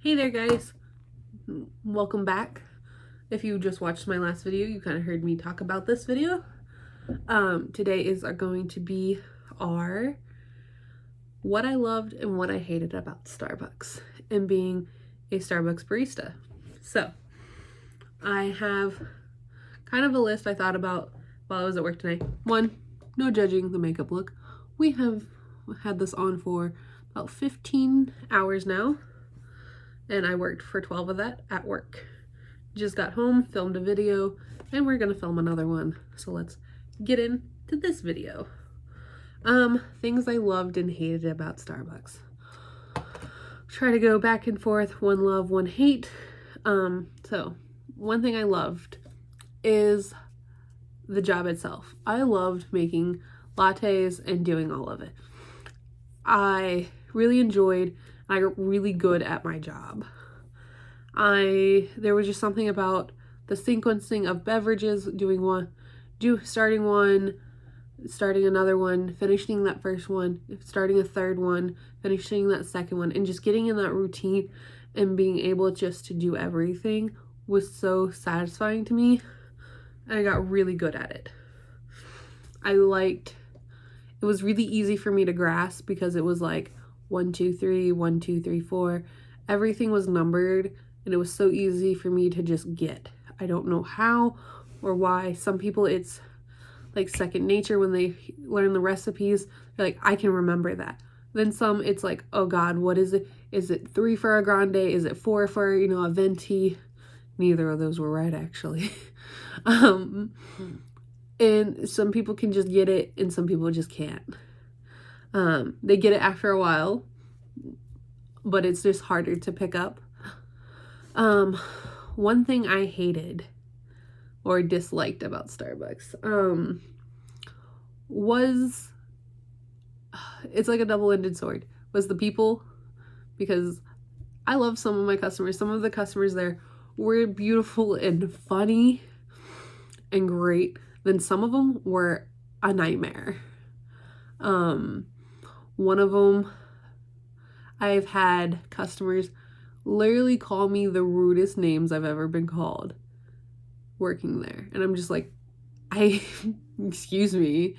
Hey there guys, welcome back. If you just watched my last video, you kind of heard me talk about this video. Today is going to be our what I loved and what I hated about Starbucks and being a Starbucks barista. So I have kind of a list I thought about while I was at work today. One, no judging the makeup look. We have had this on for about 15 hours now, and I worked for 12 of that at work. Just got home, filmed a video, and we're gonna film another one. So let's get into this video. Things I loved and hated about Starbucks. Try to go back and forth, one love, one hate. So one thing I loved is the job itself. I loved making lattes and doing all of it. I really enjoyed, I got really good at my job. There was just something about the sequencing of beverages, starting one, starting another one, finishing that first one, starting a third one, finishing that second one, and just getting in that routine and being able just to do everything was so satisfying to me. And I got really good at it. It was really easy for me to grasp because it was like 1, 2, 3, 1, 2, 3, 4. Everything was numbered and it was so easy for me to just get. I don't know how or why. Some people it's like second nature when they learn the recipes. They're like, I can remember that. Then some it's like, oh God, what is it? Is it 3 for a grande? Is it 4 for, a venti? Neither of those were right actually. And some people can just get it and some people just can't. They get it after a while, but it's just harder to pick up. One thing I hated or disliked about Starbucks was, it's like a double-edged sword, was the people, because I love some of my customers. Some of the customers there were beautiful and funny and great. Then some of them were a nightmare. One of them, I've had customers literally call me the rudest names I've ever been called working there. And I'm just like, excuse me.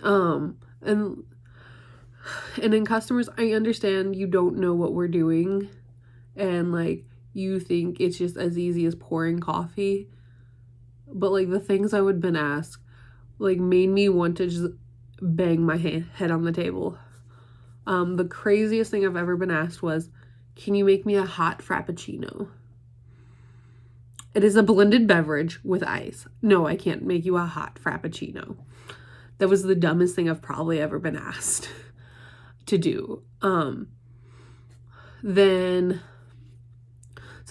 And in customers, I understand you don't know what we're doing and like you think it's just as easy as pouring coffee. But like the things I would have been asked like made me want to just bang my head on the table. The craziest thing I've ever been asked was, can you make me a hot frappuccino? It is a blended beverage with ice. No, I can't make you a hot frappuccino. That was the dumbest thing I've probably ever been asked to do. So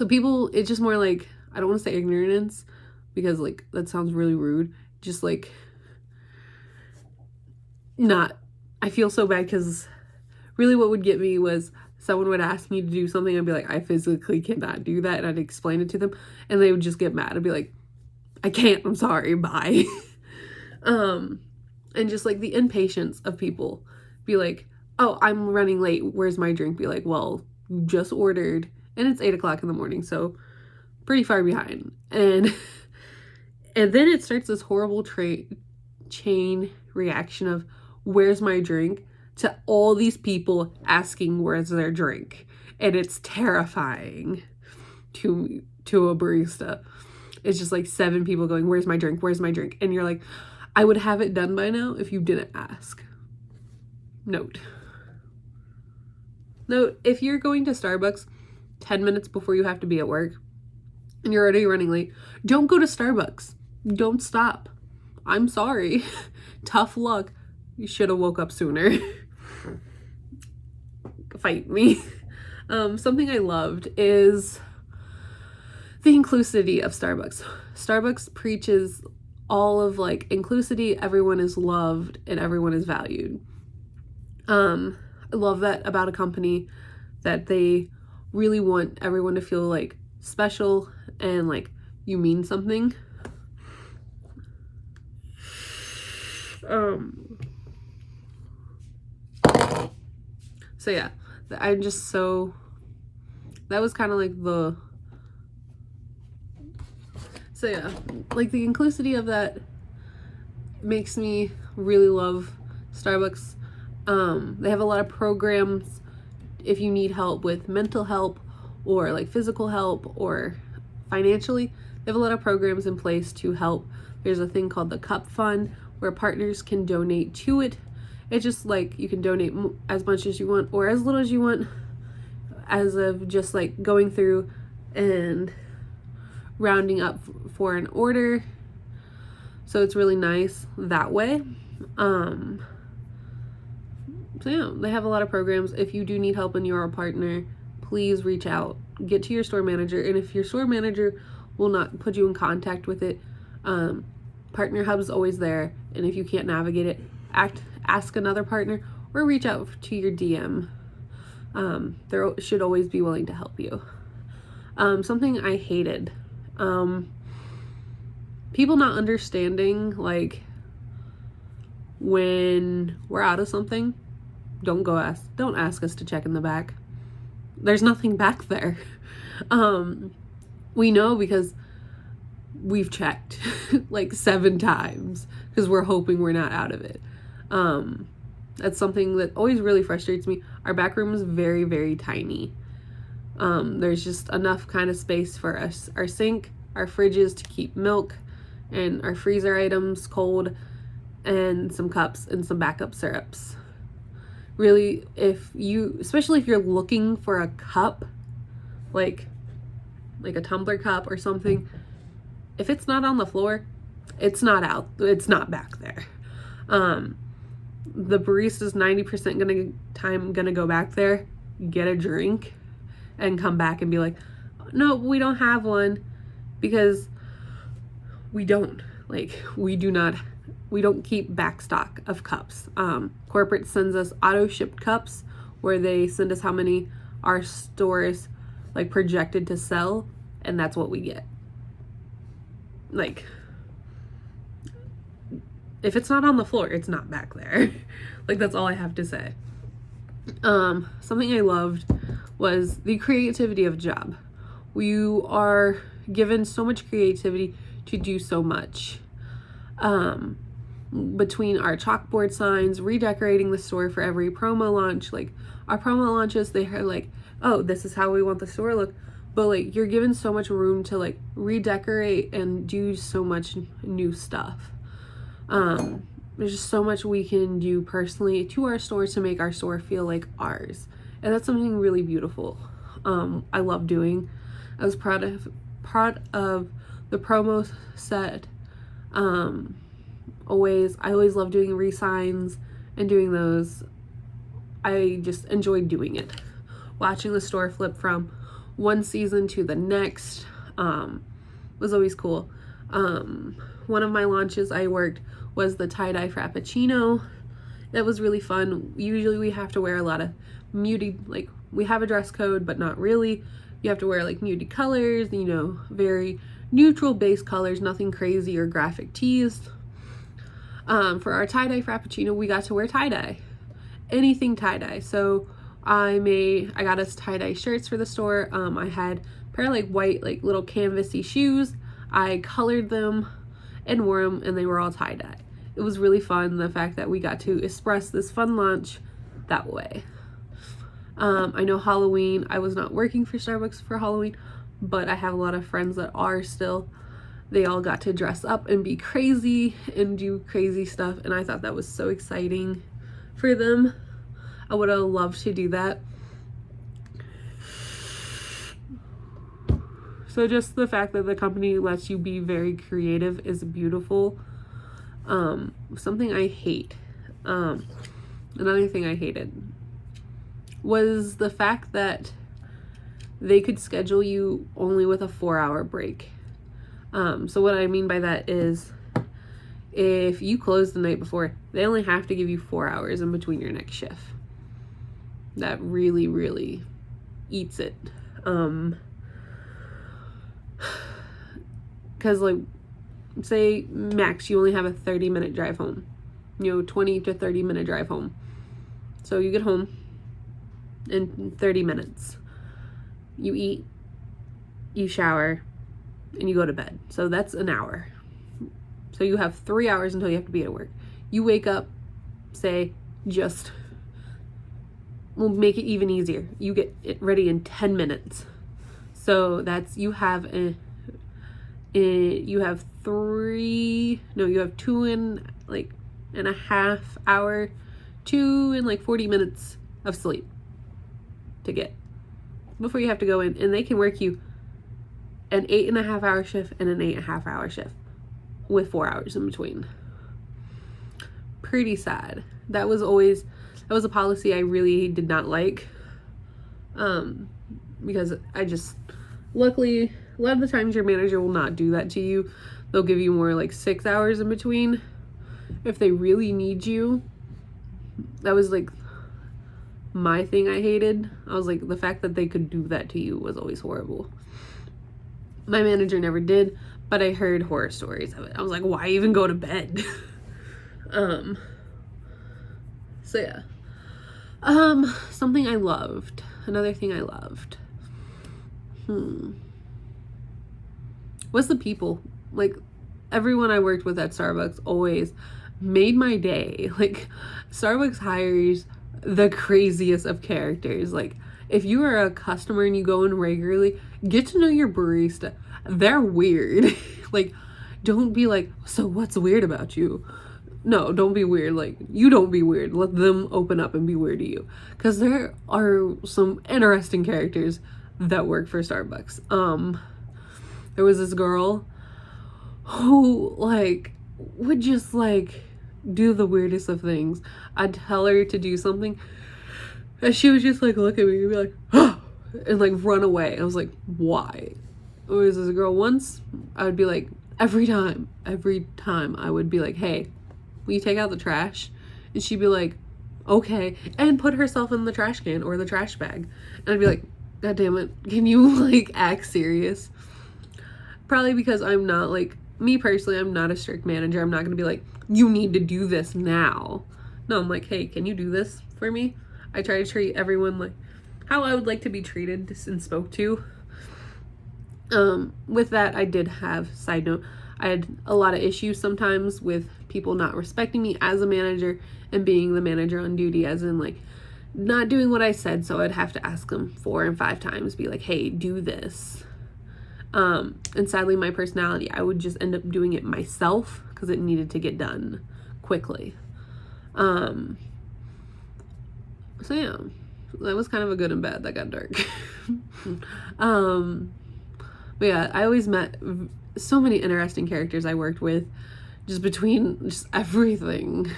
people, it's just more like, I don't want to say ignorance because like that sounds really rude. Just like I feel so bad because really what would get me was someone would ask me to do something. I'd be like, I physically cannot do that. And I'd explain it to them and they would just get mad. I'd be like, I can't, I'm sorry, bye. And just like the impatience of people be like, oh, I'm running late. Where's my drink? Be like, well, you just ordered and it's 8 o'clock in the morning. So pretty far behind. And then it starts this horrible chain reaction of where's my drink to all these people asking where's their drink. And it's terrifying to a barista. It's just like 7 people going, where's my drink? Where's my drink? And you're like, I would have it done by now if you didn't ask. Note, if you're going to Starbucks 10 minutes before you have to be at work and you're already running late, don't go to Starbucks. Don't stop. I'm sorry. Tough luck. You should have woke up sooner. Fight me. Something I loved is the inclusivity of Starbucks. Starbucks preaches all of like inclusivity. Everyone is loved and everyone is valued. I love that about a company, that they really want everyone to feel like special and like you mean something. So yeah, I'm just so that was kind of like the, so yeah, like the inclusivity of that makes me really love Starbucks. They have a lot of programs if you need help with mental help or like physical help or financially. They have a lot of programs in place to help. There's a thing called the Cup Fund where partners can donate to it. It's just like you can donate as much as you want or as little as you want, as of just like going through and rounding up for an order. So it's really nice that way. So yeah, they have a lot of programs. If you do need help and you're a partner, please reach out, get to your store manager. And if your store manager will not put you in contact with it, Partner Hub is always there. And if you can't navigate it, ask another partner or reach out to your DM. They should always be willing to help you. Something I hated, people not understanding, like when we're out of something, don't ask us to check in the back. There's nothing back there. We know because we've checked like 7 times because we're hoping we're not out of it. That's something that always really frustrates me. Our back room is very, very tiny. There's just enough kind of space for us, our sink, our fridges to keep milk, and our freezer items cold, and some cups and some backup syrups. Really, especially if you're looking for a cup, like a tumbler cup or something, if it's not on the floor, it's not back there. The barista's 90% gonna go back there, get a drink, and come back and be like, no, we don't have one, because we don't keep back stock of cups. Corporate sends us auto shipped cups where they send us how many our stores like projected to sell, and that's what we get. Like, if it's not on the floor, it's not back there. Like, that's all I have to say. Something I loved was the creativity of job. You are given so much creativity to do so much. Between our chalkboard signs, redecorating the store for every promo launch, like our promo launches, they are like, oh, this is how we want the store to look. But like, you're given so much room to like redecorate and do so much new stuff. There's just so much we can do personally to our store to make our store feel like ours. And that's something really beautiful. I love doing. I was proud of the promo set. I always love doing re-signs and doing those. I just enjoyed doing it. Watching the store flip from one season to the next was always cool. One of my launches I worked was the tie-dye frappuccino. That was really fun. Usually we have to wear a lot of muted, like we have a dress code, but not really. You have to wear like muted colors, very neutral base colors, nothing crazy or graphic tees. For our tie-dye frappuccino, we got to wear tie-dye, anything tie-dye. So I got us tie-dye shirts for the store. I had a pair of like white, like little canvasy shoes. I colored them and wore them, and they were all tie-dye. It was really fun, the fact that we got to express this fun launch that way. I know Halloween, I was not working for Starbucks for Halloween, but I have a lot of friends that are still. They all got to dress up and be crazy and do crazy stuff, and I thought that was so exciting for them. I would have loved to do that. So just the fact that the company lets you be very creative is beautiful. Something I hate, another thing I hated was the fact that they could schedule you only with a 4-hour break. So what I mean by that is, if you close the night before, they only have to give you 4 hours in between your next shift. That really, really eats it. Because like, say max you only have a 30-minute drive home, 20 to 30-minute drive home. So you get home in 30 minutes. you eat, you shower, and you go to bed. So that's an hour. So you have 3 hours until you have to be at work. You wake up, say, we'll make it even easier. You get it ready in 10 minutes. So that's, you have 2.5 hour, 40 minutes of sleep to get before you have to go in, and they can work you an 8.5 hour shift and an 8.5 hour shift with 4 hours in between. Pretty sad. That was a policy I really did not like, because luckily a lot of the times your manager will not do that to you. They'll give you more like 6 hours in between if they really need you. That was like my thing I hated. I was like, the fact that they could do that to you was always horrible. My manager never did, but I heard horror stories of it. I was like, why even go to bed? So yeah. Something I loved. Another thing I loved. Was the people. Like, everyone I worked with at Starbucks always made my day. Like, Starbucks hires the craziest of characters. Like, if you are a customer and you go in regularly, get to know your barista. They're weird. Like, don't be like, so what's weird about you? No, don't be weird. Like, you don't be weird. Let them open up and be weird to you. Because there are some interesting characters that work for Starbucks. There was this girl who, like, would just, like, do the weirdest of things. I'd tell her to do something, and she would just, like, look at me and be like, oh, and, like, run away. I was like, why? There was this girl once, I would be like, every time I would be like, hey, will you take out the trash? And she'd be like, okay, and put herself in the trash can or the trash bag. And I'd be like, God damn it, can you, like, act serious? Probably because I'm not, like, me personally, I'm not a strict manager. I'm not gonna be like, you need to do this now. No, I'm like, hey, can you do this for me? I try to treat everyone like how I would like to be treated and spoke to. With that, I did have, side note, I had a lot of issues sometimes with people not respecting me as a manager and being the manager on duty, as in, like, not doing what I said. So I'd have to ask them 4 and 5 times, be like, hey, do this. And sadly, my personality, I would just end up doing it myself because it needed to get done quickly. So yeah, that was kind of a good and bad. That got dark. But yeah, I always met so many interesting characters I worked with, just between just everything.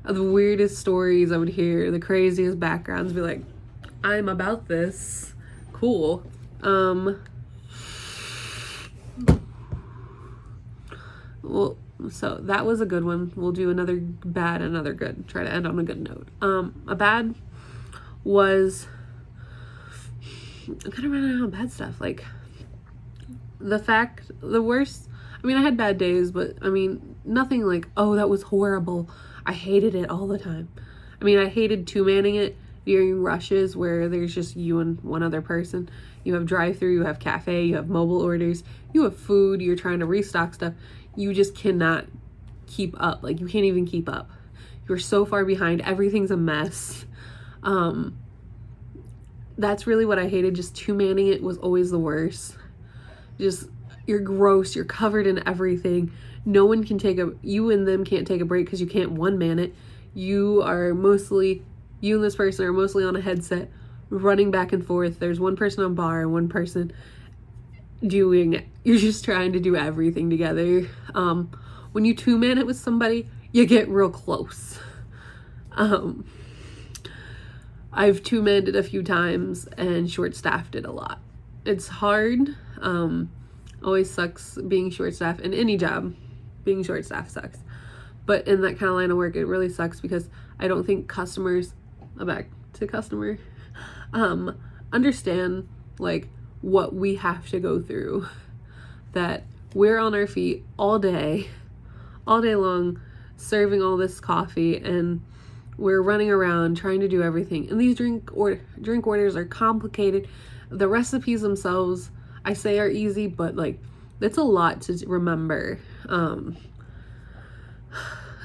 The weirdest stories I would hear, the craziest backgrounds, be like, I'm about this. Cool. Well, so that was a good one. We'll do another bad, another good. Try to end on a good note. A bad was, I'm kind of running out of bad stuff. Like, the worst, I mean, I had bad days, but I mean, nothing like, oh, that was horrible. I hated it all the time. I mean, I hated two-manning it during rushes where there's just you and one other person. You have drive-through, you have cafe, you have mobile orders, you have food, you're trying to restock stuff. You just cannot keep up. Like, you can't even keep up. You're so far behind. Everything's a mess. That's really what I hated. Just two-manning it was always the worst. Just, you're gross. You're covered in everything. No one can you and them can't take a break because you can't one-man it. You and this person are mostly on a headset running back and forth. There's one person on bar and one person you're just trying to do everything together. When you two-man it with somebody, you get real close. I've two-manned it a few times and short-staffed it a lot. It's hard. Always sucks being short-staffed in any job. Being short-staffed sucks. But in that kind of line of work, it really sucks because I don't think understand, like, what we have to go through. That we're on our feet all day long, serving all this coffee, and we're running around trying to do everything. And these drink orders are complicated. The recipes themselves, I say are easy, but like it's a lot to remember.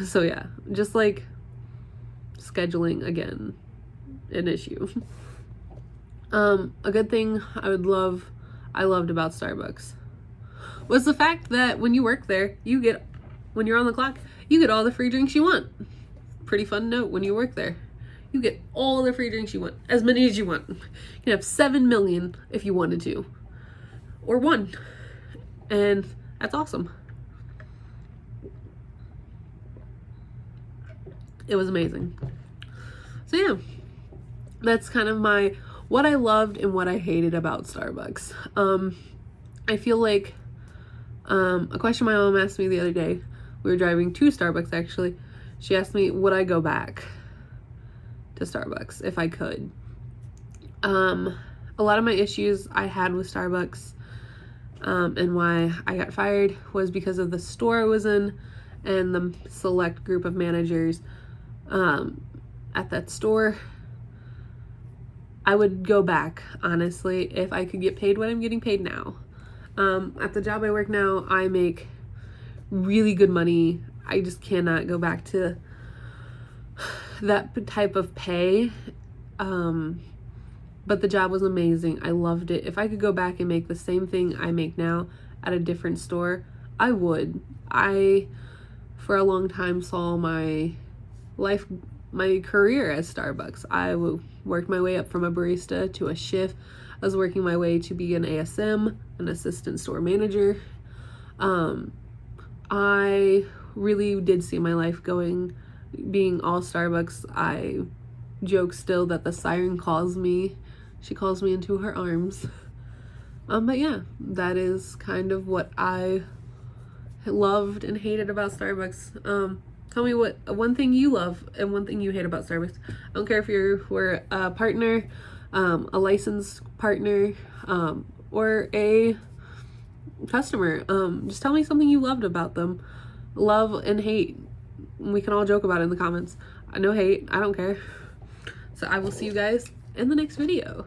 So yeah, just like scheduling, again, an issue. A good thing I loved about Starbucks was the fact that when you work there, when you're on the clock, you get all the free drinks you want. Pretty fun note: when you work there, you get all the free drinks you want, as many as you want. You can have 7 million if you wanted to, or 1, and that's awesome. It was amazing. So yeah, that's kind of what I loved and what I hated about Starbucks. I feel like a question my mom asked me the other day, we were driving to Starbucks actually. She asked me, would I go back to Starbucks if I could? A lot of my issues I had with Starbucks and why I got fired was because of the store I was in and the select group of managers at that store. I would go back, honestly, if I could get paid what I'm getting paid now. At the job I work now, I make really good money. I just cannot go back to that type of pay. But the job was amazing. I loved it. If I could go back and make the same thing I make now at a different store, I would. I, for a long time, saw my career as Starbucks. I worked my way up from a barista to a chef. I was working my way to be an ASM, an assistant store manager. I really did see my life being all Starbucks. I joke still that the siren calls me. She calls me into her arms. But yeah, that is kind of what I loved and hated about Starbucks. Tell me what one thing you love and one thing you hate about Starbucks. I don't care if we're a partner, a licensed partner, or a customer. Just tell me something you loved about them. Love and hate. We can all joke about it in the comments. No hate. I don't care. So I will see you guys in the next video.